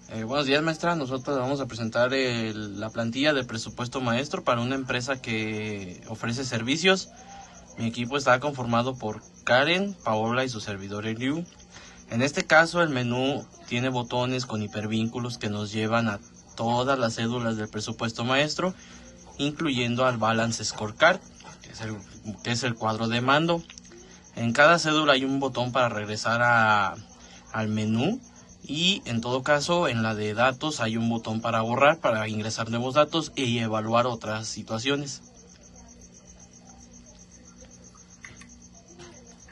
Buenos días, maestra. Nosotros vamos a presentar la plantilla de presupuesto maestro para una empresa que ofrece servicios. Mi equipo está conformado por Karen, Paola y su servidor Eliu. En este caso, el menú tiene botones con hipervínculos que nos llevan a todas las cédulas del presupuesto maestro, incluyendo al Balance Scorecard, que es el cuadro de mando. En cada cédula hay un botón para regresar al menú. Y en todo caso, en la de datos hay un botón para borrar, para ingresar nuevos datos y evaluar otras situaciones.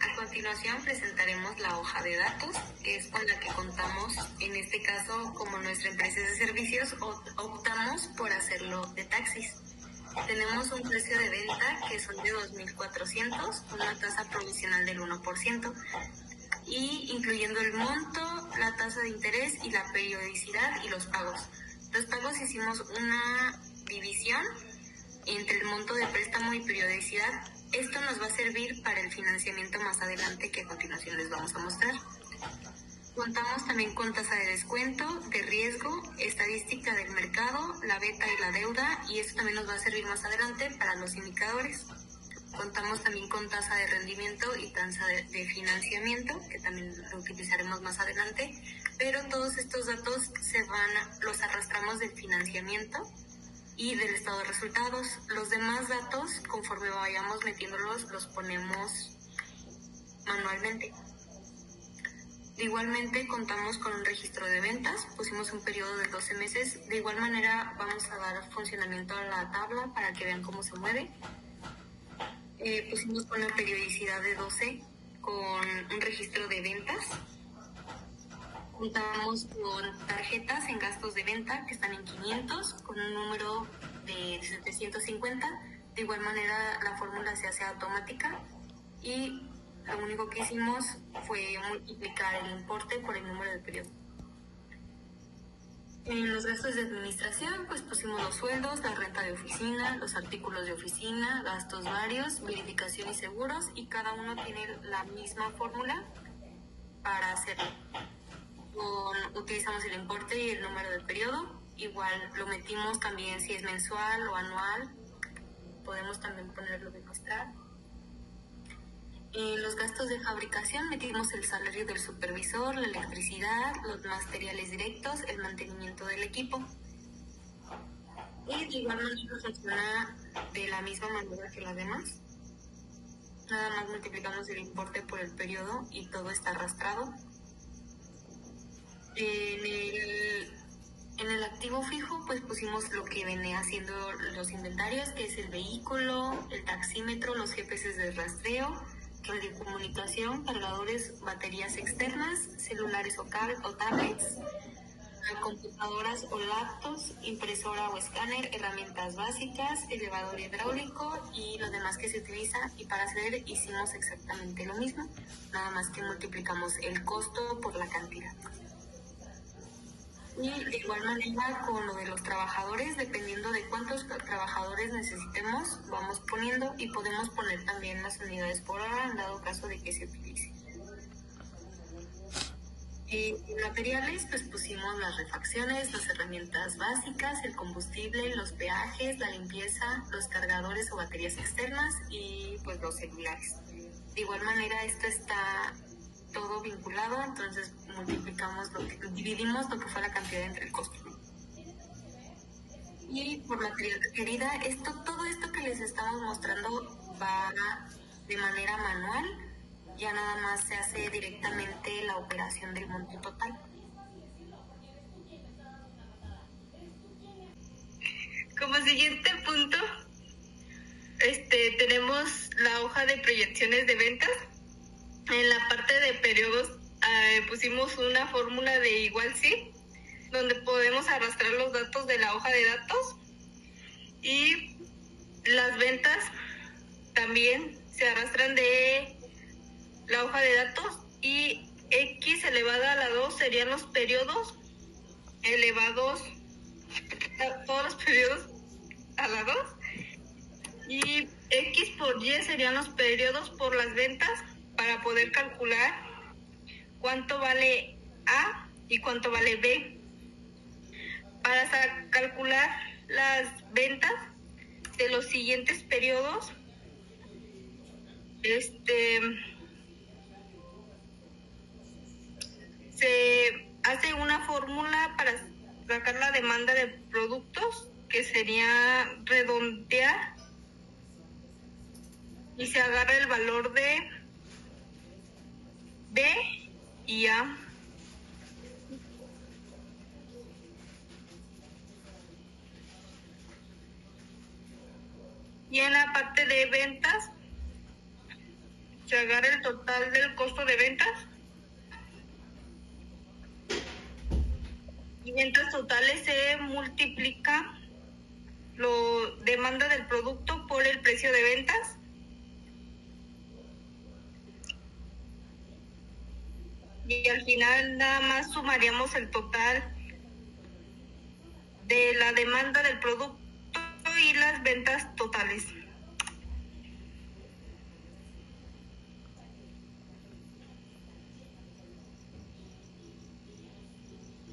A continuación presentaremos la hoja de datos, que es con la que contamos. En este caso, como nuestra empresa es de servicios, optamos por hacerlo de taxis. Tenemos un precio de venta que son de 2.400, una tasa provisional del 1%. Y incluyendo el monto, la tasa de interés y la periodicidad y los pagos. Los pagos hicimos una división entre el monto de préstamo y periodicidad. Esto nos va a servir para el financiamiento más adelante, que a continuación les vamos a mostrar. Contamos también con tasa de descuento, de riesgo, estadística del mercado, la beta y la deuda, y esto también nos va a servir más adelante para los indicadores. Contamos también con tasa de rendimiento y tasa de financiamiento, que también lo utilizaremos más adelante, pero todos estos datos los arrastramos del financiamiento y del estado de resultados. Los demás datos, conforme vayamos metiéndolos, los ponemos manualmente. Igualmente contamos con un registro de ventas, pusimos un periodo de 12 meses. De igual manera vamos a dar funcionamiento a la tabla para que vean cómo se mueve. Pusimos con la periodicidad de 12, con un registro de ventas. Contamos con tarjetas en gastos de venta que están en 500, con un número de 750. De igual manera la fórmula se hace automática y lo único que hicimos fue multiplicar el importe por el número de periodo. En los gastos de administración, pues pusimos los sueldos, la renta de oficina, los artículos de oficina, gastos varios, verificación y seguros, y cada uno tiene la misma fórmula para hacerlo. Utilizamos el importe y el número de periodo. Igual lo metimos también si es mensual o anual. Podemos también ponerlo bimestral. En los gastos de fabricación metimos el salario del supervisor, la electricidad, los materiales directos, el mantenimiento del equipo. Y de igual manera funciona de la misma manera que las demás. Nada más multiplicamos el importe por el periodo y todo está arrastrado. En el activo fijo, pues pusimos lo que viene haciendo los inventarios, que es el vehículo, el taxímetro, los GPS de rastreo, radiocomunicación, cargadores, baterías externas, celulares o tablets, computadoras o laptops, impresora o escáner, herramientas básicas, elevador hidráulico y lo demás que se utiliza. Y para hacer hicimos exactamente lo mismo, nada más que multiplicamos el costo por la cantidad. Y de igual manera con lo de los trabajadores, dependiendo de cuántos trabajadores necesitemos, vamos poniendo, y podemos poner también las unidades por hora en dado caso de que se utilice. En materiales, pues pusimos las refacciones, las herramientas básicas, el combustible, los peajes, la limpieza, los cargadores o baterías externas y pues los celulares. De igual manera esto está todo vinculado, entonces dividimos lo que fue la cantidad entre el costo. Y por material requerida, todo esto que les estamos mostrando va de manera manual, ya nada más se hace directamente la operación del monto total. Como siguiente punto, tenemos la hoja de proyecciones de ventas. En la parte de periodos pusimos una fórmula de igual sí, donde podemos arrastrar los datos de la hoja de datos, y las ventas también se arrastran de la hoja de datos, y X elevada a la 2 serían los periodos elevados, todos los periodos a la 2, y X por Y serían los periodos por las ventas, para poder calcular cuánto vale A y cuánto vale B. para calcular las ventas de los siguientes periodos, se hace una fórmula para sacar la demanda de productos, que sería redondear, y se agarra el valor de B y A. Y en la parte de ventas, se agarra el total del costo de ventas y ventas totales se multiplica la demanda del producto por el precio de ventas. Y al final nada más sumaríamos el total de la demanda del producto y las ventas totales.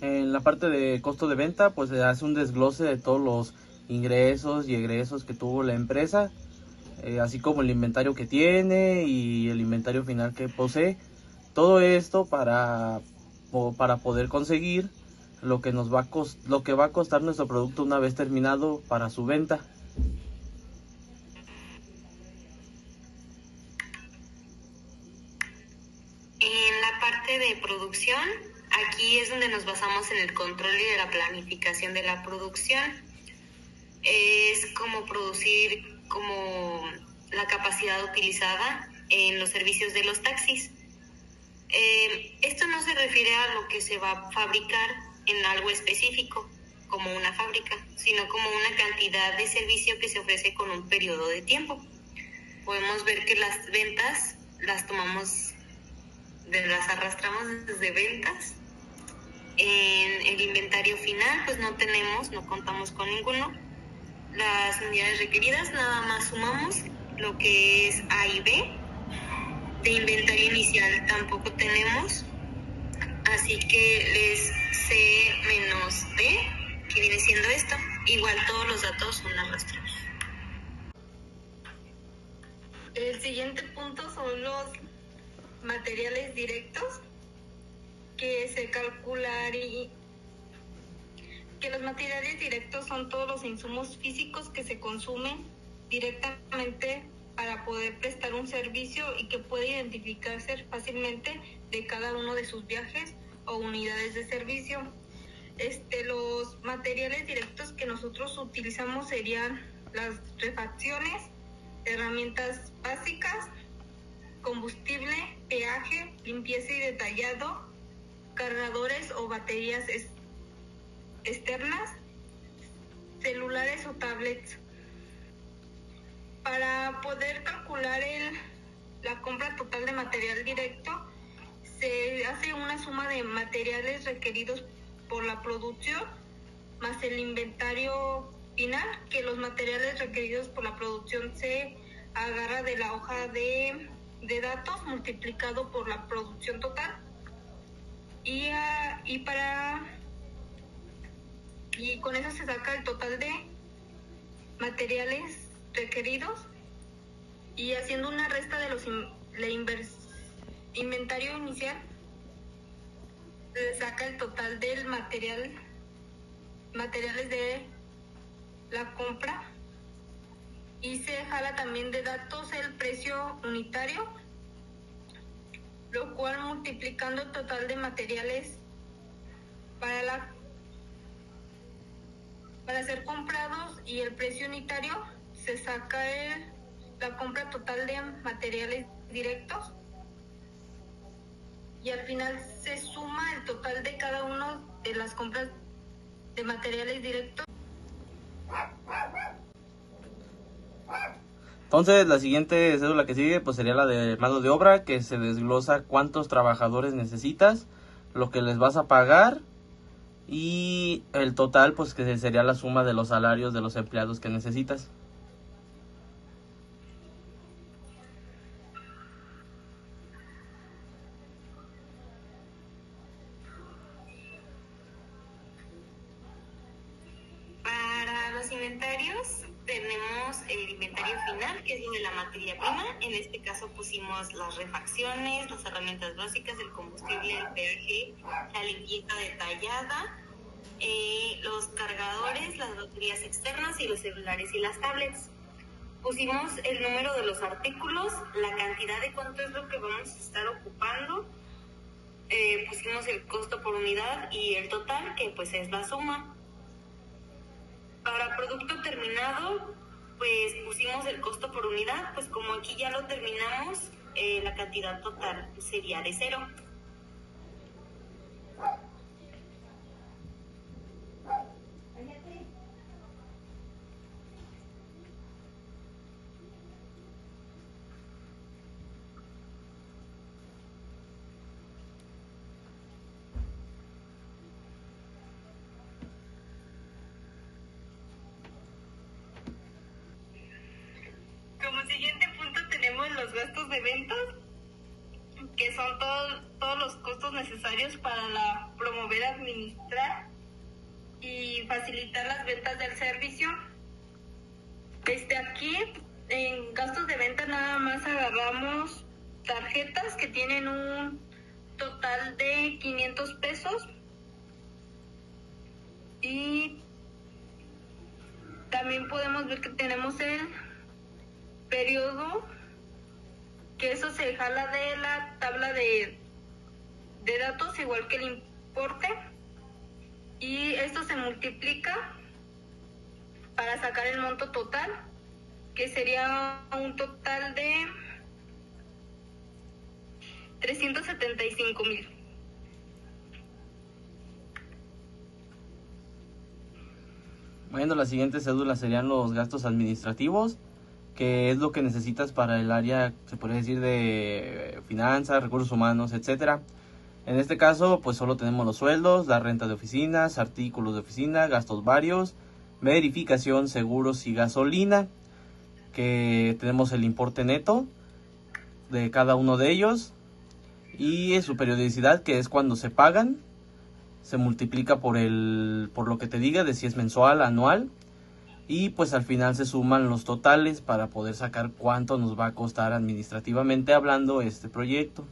En la parte de costo de venta, pues se hace un desglose de todos los ingresos y egresos que tuvo la empresa, así como el inventario que tiene y el inventario final que posee. Todo esto para poder conseguir lo que lo que va a costar nuestro producto una vez terminado para su venta. En la parte de producción, aquí es donde nos basamos en el control y de la planificación de la producción. Es como producir como la capacidad utilizada en los servicios de los taxis. Esto no se refiere a lo que se va a fabricar en algo específico, como una fábrica, sino como una cantidad de servicio que se ofrece con un periodo de tiempo. Podemos ver que las ventas las arrastramos desde ventas. En el inventario final, pues no contamos con ninguno. Las unidades requeridas, nada más sumamos lo que es A y B. De inventario inicial tampoco tenemos, así que es C menos D, que viene siendo esto. Igual todos los datos son arrastrados. El siguiente punto son los materiales directos, que se calcularía que los materiales directos son todos los insumos físicos que se consumen directamente para poder prestar un servicio y que puede identificarse fácilmente de cada uno de sus viajes o unidades de servicio. Los materiales directos que nosotros utilizamos serían las refacciones, herramientas básicas, combustible, peaje, limpieza y detallado, cargadores o baterías externas, celulares o tablets. Para poder calcular la compra total de material directo, se hace una suma de materiales requeridos por la producción más el inventario final, que los materiales requeridos por la producción se agarra de la hoja de datos multiplicado por la producción total y con eso se saca el total de materiales requeridos, y haciendo una resta de los inventario inicial se saca el total del materiales de la compra, y se jala también de datos el precio unitario, lo cual multiplicando el total de materiales para ser comprados y el precio unitario, se saca la compra total de materiales directos, y al final se suma el total de cada uno de las compras de materiales directos. Entonces la siguiente cédula que sigue pues sería la de mano de obra, que se desglosa cuántos trabajadores necesitas, lo que les vas a pagar y el total pues que sería la suma de los salarios de los empleados que necesitas. inventarios tenemos el inventario final, que es lo de la materia prima. En este caso pusimos las refacciones, las herramientas básicas, el combustible, el peaje, la limpieza detallada, los cargadores, las baterías externas y los celulares y las tablets. Pusimos el número de los artículos, la cantidad de cuánto es lo que vamos a estar ocupando. Pusimos el costo por unidad y el total, que pues es la suma. Para producto terminado, pues pusimos el costo por unidad, pues como aquí ya lo terminamos, la cantidad total sería de 0. Como siguiente punto tenemos los gastos de ventas, que son todos los costos necesarios para promover, administrar y facilitar las ventas del servicio. Aquí en gastos de venta nada más agarramos tarjetas que tienen un total de 500 pesos y también podemos ver que tenemos el periodo, que eso se jala de la tabla de datos, igual que el importe, y esto se multiplica para sacar el monto total, que sería un total de 375,000. Bueno, la siguiente cédula serían los gastos administrativos, que es lo que necesitas para el área, se podría decir, de finanzas, recursos humanos, etcétera. En este caso, pues solo tenemos los sueldos, la renta de oficinas, artículos de oficina, gastos varios, verificación, seguros y gasolina, que tenemos el importe neto de cada uno de ellos y su periodicidad, que es cuando se pagan, se multiplica por lo que te diga de si es mensual, anual. Y pues al final se suman los totales para poder sacar cuánto nos va a costar administrativamente hablando este proyecto.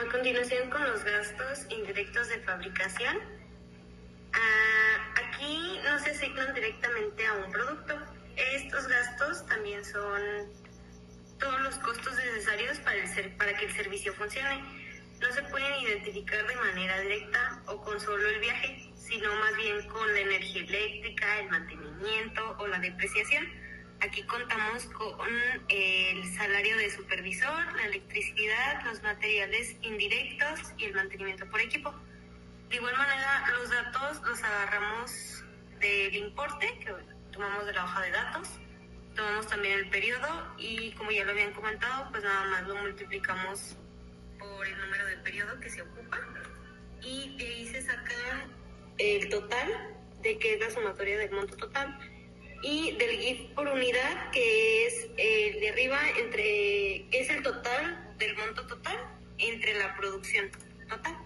A continuación, con los gastos indirectos de fabricación. Aquí no se asignan directamente a un producto. Estos gastos también son todos los costos necesarios para que el servicio funcione. No se pueden identificar de manera directa o con solo el viaje, sino más bien con la energía eléctrica, el mantenimiento o la depreciación. Aquí contamos con el salario de supervisor, la electricidad, los materiales indirectos y el mantenimiento por equipo. De igual manera, los datos los agarramos del importe que tomamos de la hoja de datos, tomamos también el periodo y, como ya lo habían comentado, pues nada más lo multiplicamos por el número de periodo que se ocupa y de ahí se saca el total, de que es la sumatoria del monto total, y del GIF por unidad, que es el de arriba, que es el total del monto total entre la producción total.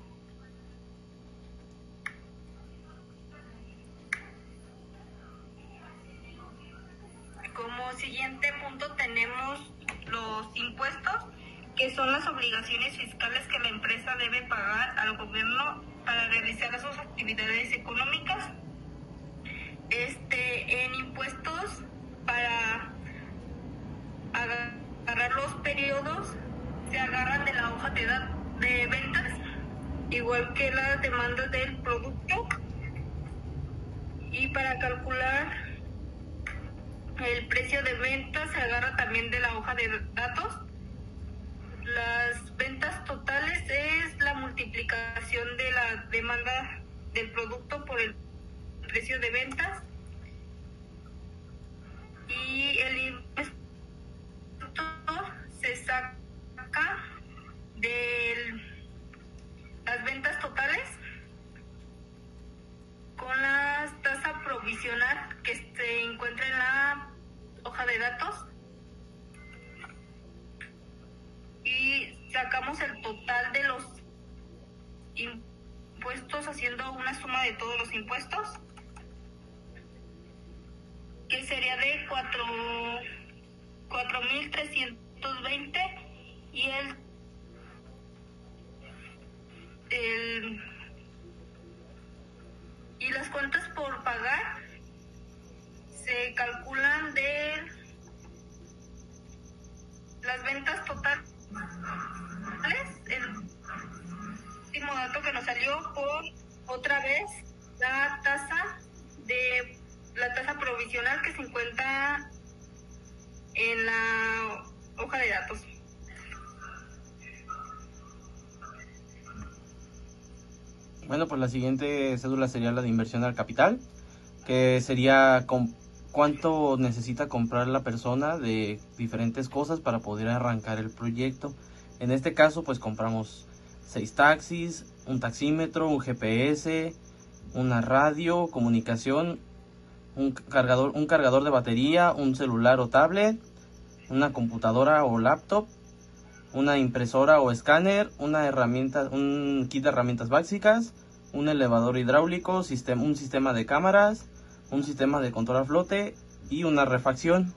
Como siguiente punto tenemos los impuestos, que son las obligaciones fiscales que la empresa debe pagar al gobierno para realizar sus actividades económicas. En impuestos, para agarrar los periodos, se agarran de la hoja de ventas, igual que las demandas del producto, y para calcular el precio de venta se agarra también de la hoja de datos. Las ventas totales es la multiplicación de la demanda del producto por el precio de ventas, y el impuesto se saca de las ventas totales con la tasa provisional que se encuentra en la hoja de datos, y sacamos el total de los impuestos impuestos haciendo una suma de todos los impuestos, que sería de 4,320, y y las cuentas por pagar se calculan de las ventas totales. El último dato que nos salió por otra vez la tasa provisional que se encuentra en la hoja de datos. Bueno, pues la siguiente cédula sería la de inversión al capital, que sería cuánto necesita comprar la persona de diferentes cosas para poder arrancar el proyecto. En este caso, pues compramos 6 taxis, un taxímetro, un GPS, una radio, comunicación, un cargador de batería, un celular o tablet, una computadora o laptop, una impresora o escáner, un kit de herramientas básicas, un elevador hidráulico, un sistema de cámaras, un sistema de control a flote y una refacción.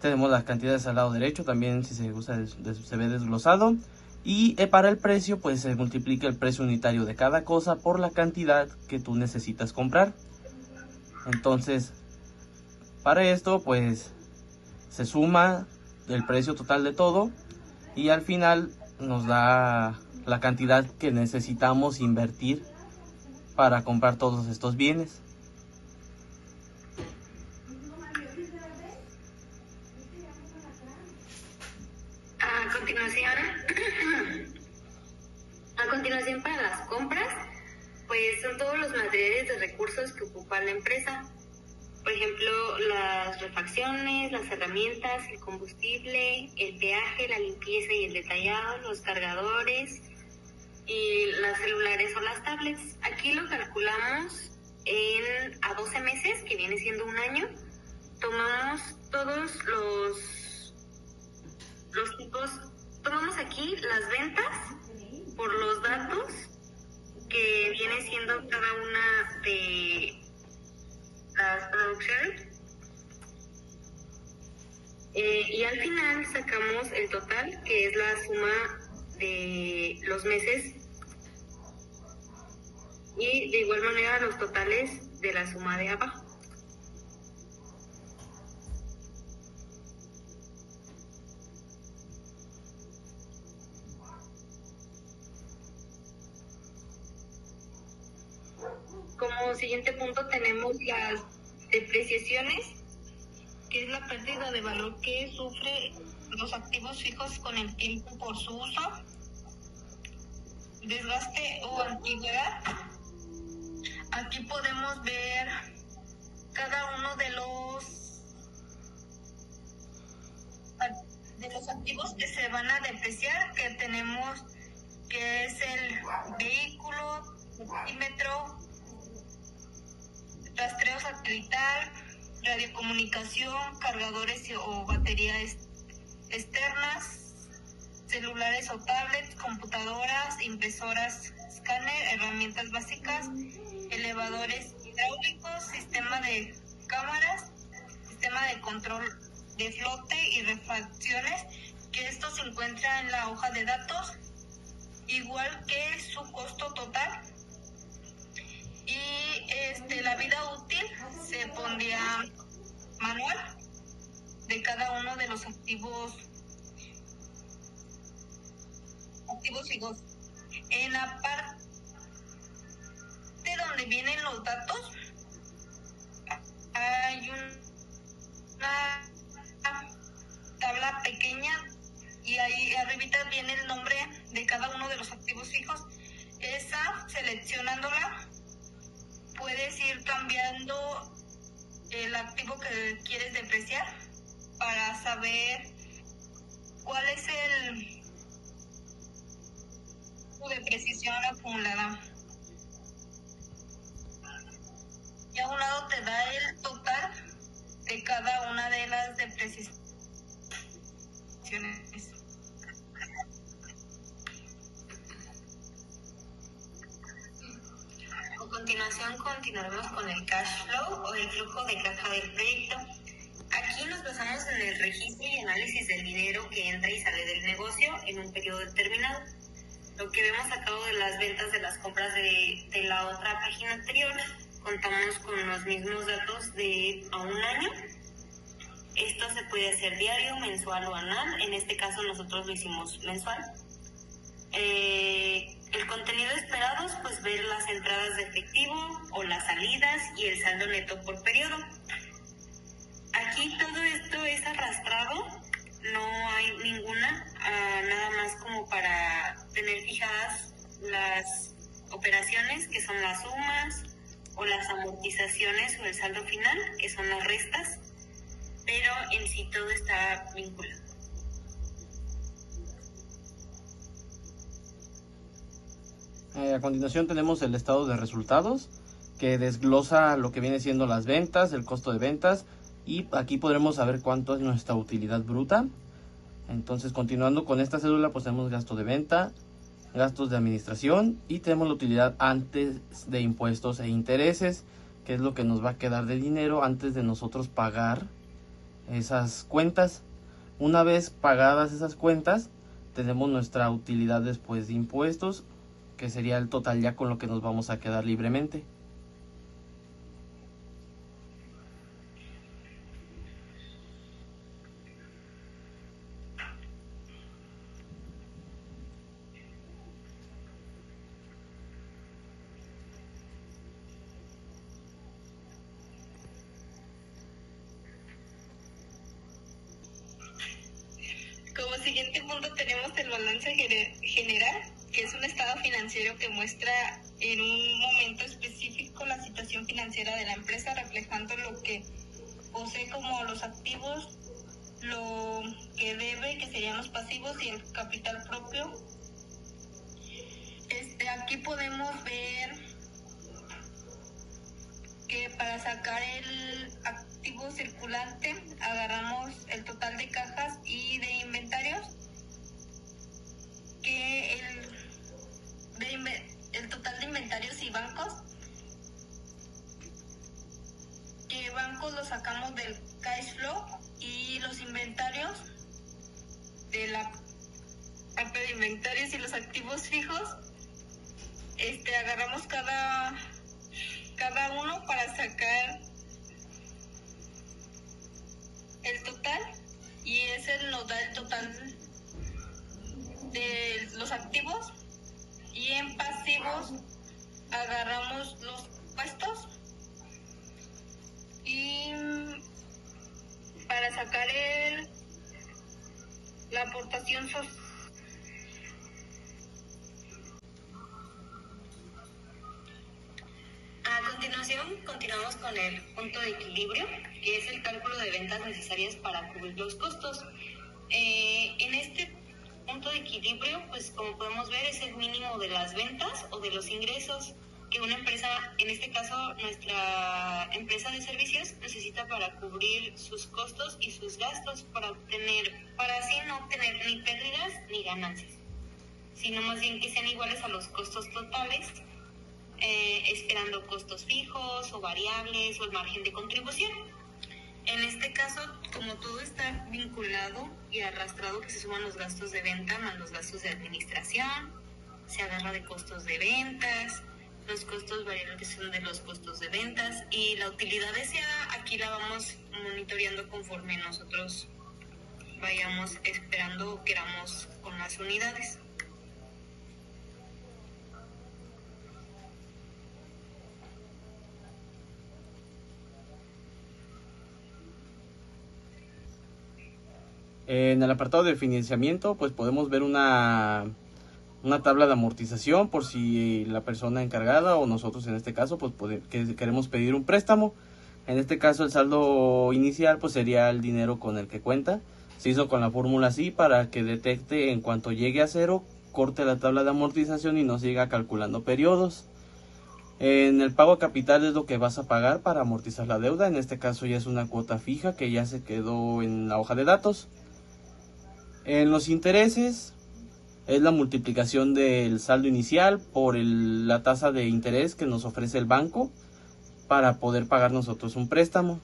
Tenemos las cantidades al lado derecho, también si se gusta se ve desglosado. Y para el precio, pues se multiplica el precio unitario de cada cosa por la cantidad que tú necesitas comprar. Entonces, para esto, pues se suma el precio total de todo y al final nos da la cantidad que necesitamos invertir para comprar todos estos bienes. A continuación, para las compras, pues son todos los materiales de recursos que ocupa la empresa. Por ejemplo, las refacciones, las herramientas, el combustible, el peaje, la limpieza y el detallado, los cargadores y los celulares o las tablets. Aquí lo calculamos a 12 meses, que viene siendo un año. Tomamos todos los tipos, tomamos aquí las ventas por los datos que viene siendo cada una de las producciones, y al final sacamos el total, que es la suma de los meses, y de igual manera los totales de la suma de abajo. Como siguiente punto tenemos las depreciaciones, que es la pérdida de valor que sufre los activos fijos con el tiempo por su uso, desgaste o antigüedad. Aquí podemos ver cada uno de los activos que se van a depreciar, que tenemos, que es el vehículo, taxímetro, rastreo satelital, radiocomunicación, cargadores o baterías externas, celulares o tablets, computadoras, impresoras, escáner, herramientas básicas, elevadores hidráulicos, sistema de cámaras, sistema de control de flote y refacciones, que esto se encuentra en la hoja de datos, igual que su costo total. Y la vida útil se pondría manual de cada uno de los activos fijos. En la parte donde vienen los datos hay una tabla pequeña y ahí arribita viene el nombre de cada uno de los activos fijos. Esa, seleccionándola, puedes ir cambiando el activo que quieres depreciar para saber cuál es su depreciación acumulada. Y a un lado te da el total de cada una de las depreciaciones. A continuación continuaremos con el cash flow o el flujo de caja del proyecto. Aquí nos basamos en el registro y análisis del dinero que entra y sale del negocio en un periodo determinado. Lo que vemos a cabo de las ventas de las compras de la otra página anterior, contamos con los mismos datos de a un año. Esto se puede hacer diario, mensual o anual. En este caso nosotros lo hicimos mensual. El contenido esperado es pues ver las entradas de efectivo o las salidas y el saldo neto por periodo. Aquí todo esto es arrastrado, no hay ninguna, nada más como para tener fijadas las operaciones que son las sumas o las amortizaciones o el saldo final que son las restas, pero en sí todo está vinculado. A continuación tenemos el estado de resultados, que desglosa lo que viene siendo las ventas, el costo de ventas, y aquí podremos saber cuánto es nuestra utilidad bruta. Entonces, continuando con esta cédula, pues tenemos gasto de venta, gastos de administración y tenemos la utilidad antes de impuestos e intereses, que es lo que nos va a quedar de dinero antes de nosotros pagar esas cuentas. Una vez pagadas esas cuentas, tenemos nuestra utilidad después de impuestos, que sería el total ya con lo que nos vamos a quedar libremente. Como siguiente punto tenemos el balance general, que es un estado financiero que muestra en un momento específico la situación financiera de la empresa, reflejando lo que posee como los activos, lo que debe, que serían los pasivos, y el capital propio. Aquí podemos ver que para sacar el activo circulante agarramos el total de cajas y de inventarios, que el total de inventarios y bancos, que bancos los sacamos del cash flow y los inventarios de la parte de inventarios y los activos fijos, agarramos cada uno para sacar el total, y ese nos da el total de los activos. Y en pasivos agarramos los puestos y para sacar la aportación social. A continuación, continuamos con el punto de equilibrio, que es el cálculo de ventas necesarias para cubrir los costos. En este punto de equilibrio, pues como podemos ver, es el mínimo de las ventas o de los ingresos que una empresa, en este caso nuestra empresa de servicios, necesita para cubrir sus costos y sus gastos, para así no obtener ni pérdidas ni ganancias, sino más bien que sean iguales a los costos totales, esperando costos fijos o variables o el margen de contribución. En este caso, como todo está vinculado y arrastrado, que se suman los gastos de venta más los gastos de administración, se agarra de costos de ventas, los costos variables que son de los costos de ventas, y la utilidad deseada aquí la vamos monitoreando conforme nosotros vayamos esperando o queramos con las unidades. En el apartado de financiamiento, pues podemos ver una tabla de amortización por si la persona encargada o nosotros en este caso pues queremos pedir un préstamo. En este caso el saldo inicial pues sería el dinero con el que cuenta. Se hizo con la fórmula así para que detecte en cuanto llegue a cero, corte la tabla de amortización y no siga calculando periodos. En el pago a capital es lo que vas a pagar para amortizar la deuda. En este caso ya es una cuota fija que ya se quedó en la hoja de datos. En los intereses, Es la multiplicación del saldo inicial por la tasa de interés que nos ofrece el banco para poder pagar nosotros un préstamo.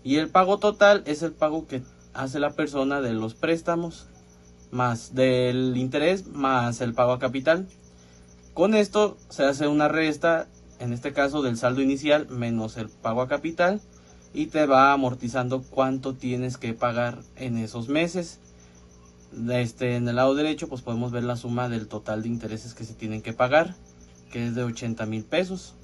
Y el pago total es el pago que hace la persona de los préstamos, más del interés, más el pago a capital. Con esto se hace una resta, en este caso del saldo inicial menos el pago a capital, y te va amortizando cuánto tienes que pagar en esos meses. En el lado derecho pues podemos ver la suma del total de intereses que se tienen que pagar, que es de 80,000 pesos.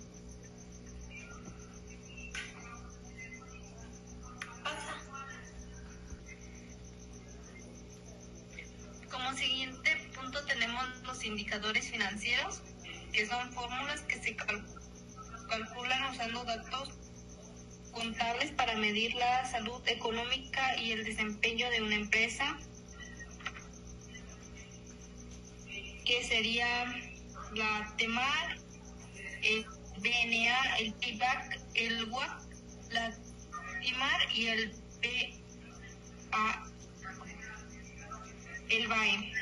Como siguiente punto tenemos los indicadores financieros, que son fórmulas que se calculan usando datos contables para medir la salud económica y el desempeño de una empresa, que sería la TEMAR, el BNA, el PIBAC, el WAC, la TIMAR y el BAE.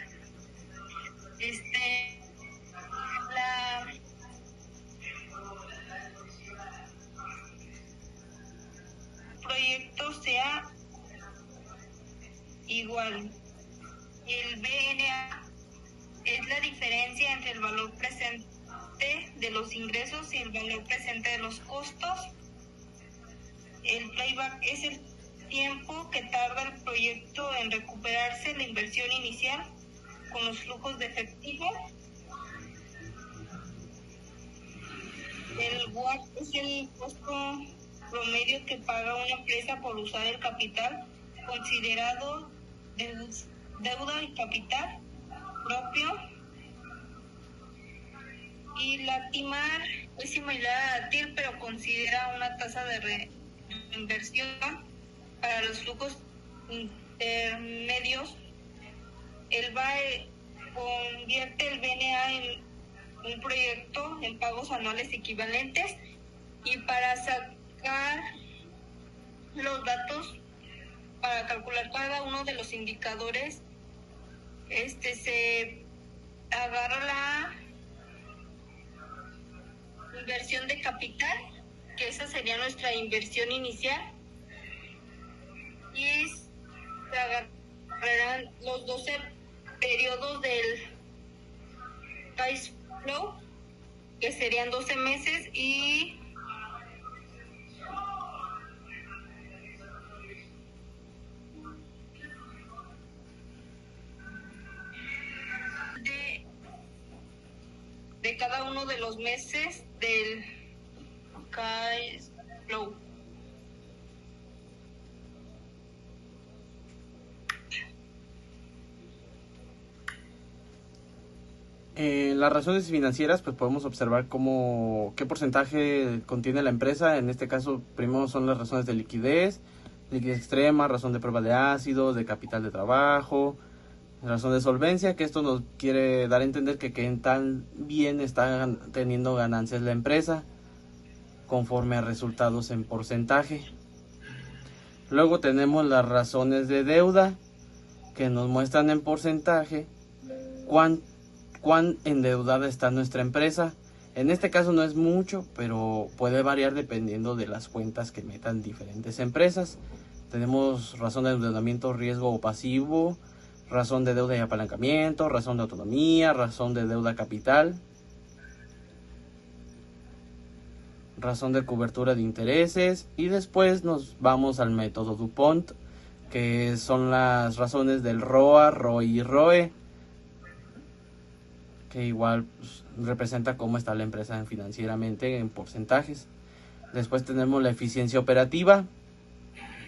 Proyecto sea igual. El BNA es la diferencia entre el valor presente de los ingresos y el valor presente de los costos. El playback es el tiempo que tarda el proyecto en recuperarse la inversión inicial con los flujos de efectivo. El WACC es el costo promedio que paga una empresa por usar el capital considerado deuda y capital propio. Y la TIMAR es similar a la TIR, pero considera una tasa de reinversión para los flujos intermedios. El BAE convierte el BNA en un proyecto en pagos anuales equivalentes, y para sacar los datos para calcular cada uno de los indicadores se agarra la inversión de capital, que esa sería nuestra inversión inicial, y se agarrarán los 12 periodos del cash flow, que serían 12 meses, y de cada uno de los meses del cash flow. Las razones financieras, pues podemos observar qué porcentaje contiene la empresa. En este caso, primero son las razones de liquidez extrema, razón de prueba de ácido, de capital de trabajo, razón de solvencia, que esto nos quiere dar a entender que tan bien está teniendo ganancias la empresa conforme a resultados en porcentaje. Luego tenemos las razones de deuda, que nos muestran en porcentaje cuán endeudada está nuestra empresa. En este caso no es mucho, pero puede variar dependiendo de las cuentas que metan diferentes empresas. Tenemos razón de endeudamiento, riesgo o pasivo, razón de deuda y apalancamiento, razón de autonomía, razón de deuda capital, razón de cobertura de intereses, y después nos vamos al método DuPont, que son las razones del ROA, ROI y ROE, que igual representa cómo está la empresa financieramente en porcentajes. Después tenemos la eficiencia operativa,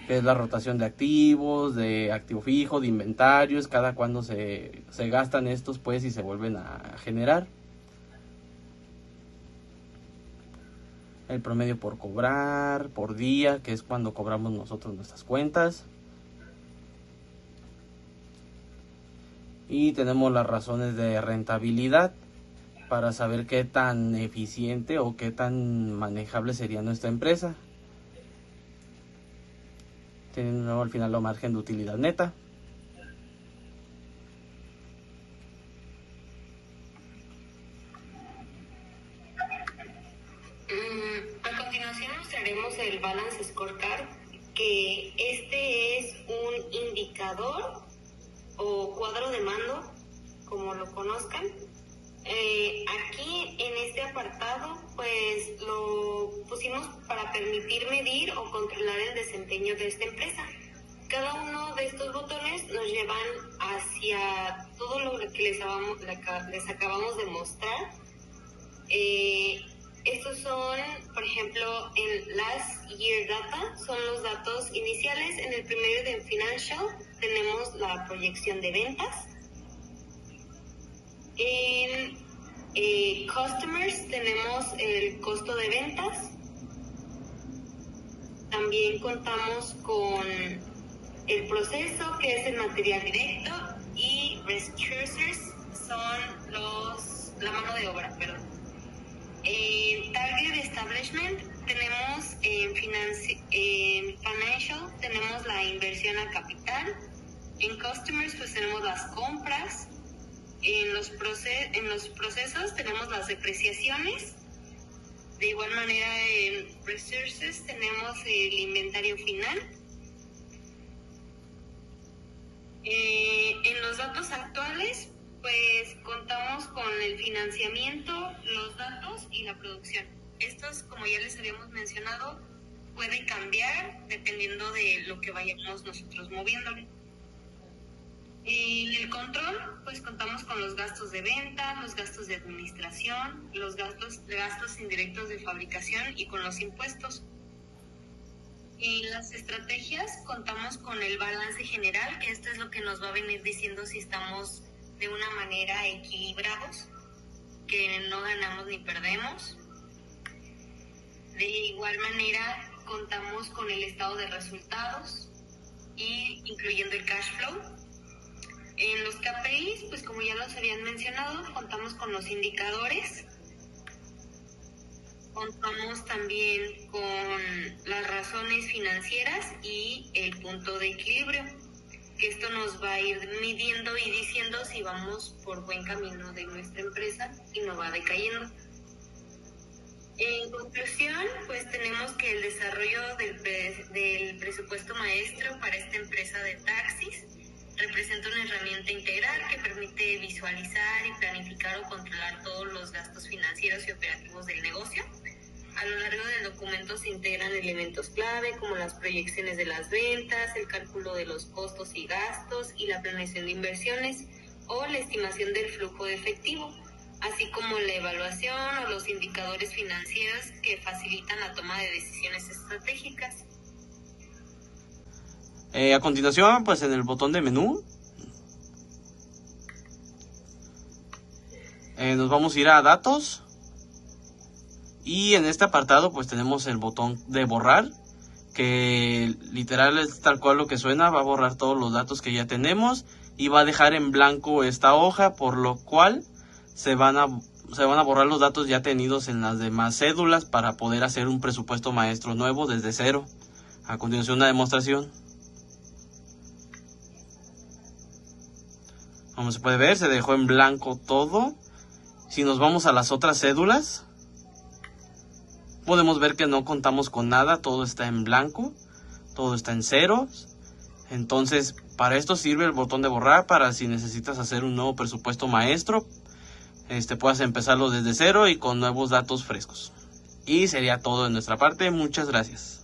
que es la rotación de activos, de activo fijo, de inventarios, cada cuando se gastan estos pues y se vuelven a generar. El promedio por cobrar, por día, que es cuando cobramos nosotros nuestras cuentas. Y tenemos las razones de rentabilidad, para saber qué tan eficiente o qué tan manejable sería nuestra empresa. Tienen al final la margen de utilidad neta. continuación mostraremos el Balance Scorecard, que este es un indicador o cuadro de mando, como lo conozcan. Aquí en este apartado pues lo pusimos para permitir medir o controlar el desempeño de esta empresa. Cada uno de estos botones nos llevan hacia todo lo que les acabamos de mostrar. Estos son, por ejemplo, en Last Year Data, son los datos iniciales. En el primero de Financial tenemos la proyección de ventas. En Customers tenemos el costo de ventas. También contamos con el proceso, que es el material directo, y Resources son la mano de obra, perdón. En Target Establishment tenemos en Financial tenemos la inversión al capital. En Customers pues tenemos las compras. En los procesos tenemos las depreciaciones. De igual manera en Resources tenemos el inventario final. En los datos actuales pues contamos con el financiamiento, los datos y la producción. Estos, como ya les habíamos mencionado, pueden cambiar dependiendo de lo que vayamos nosotros moviéndole. En el control, pues contamos con los gastos de venta, los gastos de administración, los gastos indirectos de fabricación y con los impuestos. En las estrategias contamos con el balance general, que esto es lo que nos va a venir diciendo si estamos de una manera equilibrados, que no ganamos ni perdemos. De igual manera contamos con el estado de resultados y incluyendo el cash flow. En los KPIs, pues como ya los habían mencionado, contamos con los indicadores. Contamos también con las razones financieras y el punto de equilibrio, que esto nos va a ir midiendo y diciendo si vamos por buen camino de nuestra empresa y no va decayendo. En conclusión, pues tenemos que el desarrollo del presupuesto maestro para esta empresa de taxis representa una herramienta integral que permite visualizar y planificar o controlar todos los gastos financieros y operativos del negocio. A lo largo del documento se integran elementos clave como las proyecciones de las ventas, el cálculo de los costos y gastos y la planeación de inversiones o la estimación del flujo de efectivo, así como la evaluación o los indicadores financieros que facilitan la toma de decisiones estratégicas. A continuación, pues en el botón de menú nos vamos a ir a datos y en este apartado pues tenemos el botón de borrar, que literal es tal cual lo que suena, va a borrar todos los datos que ya tenemos y va a dejar en blanco esta hoja, por lo cual se van a borrar los datos ya tenidos en las demás cédulas para poder hacer un presupuesto maestro nuevo desde cero. A continuación, una demostración. Como se puede ver, se dejó en blanco todo. Si nos vamos a las otras cédulas, podemos ver que no contamos con nada, todo está en blanco, todo está en ceros. Entonces, para esto sirve el botón de borrar, para si necesitas hacer un nuevo presupuesto maestro, puedas empezarlo desde cero y con nuevos datos frescos. Y sería todo de nuestra parte. Muchas gracias.